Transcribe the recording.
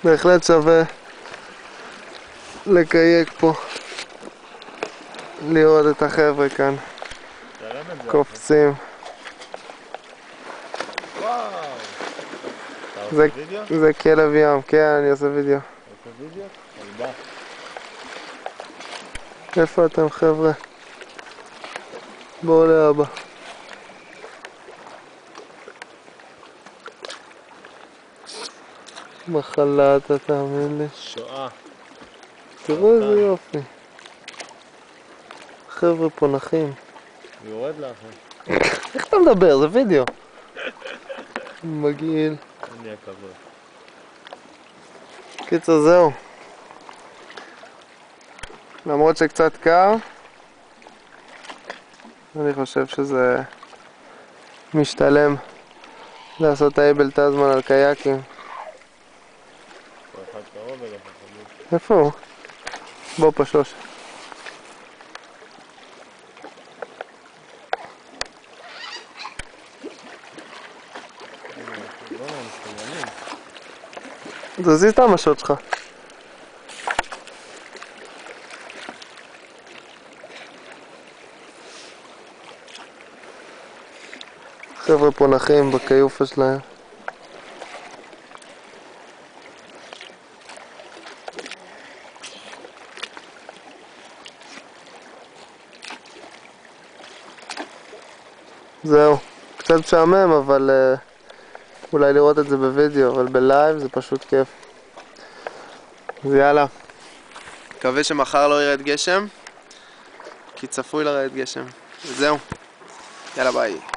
בהחלט שווה לקייק פה, לראות את החבר'ה כאן קופצים. זה כלב ים, כן, אני עושה וידאו. איפה אתם חבר'ה? בואו לאבא. מחלה אתה תאמין לי. שואה. תראו איזה יופי. חבר'ה פה נחים. הוא יורד לאחר. איך אתה מדבר? זה וידאו. מגעיל. אין לי הכבוד. קיצר זהו. למרות שקצת קר, אני חושב שזה משתלם לעשות את האבל תזמן על קייקים. אחד קרוב אליך חמוד. איפה הוא? בוא פשוש. תזיז את המשות שלך. חבר'ה פה נחים בקיופה שלהם. זהו, קצת משעמם, אבל אולי לראות את זה בווידאו, אבל בלייב זה פשוט כיף. אז יאללה, מקווה שמחר לא ירד גשם, כי צפוי לרדת גשם. זהו, יאללה ביי.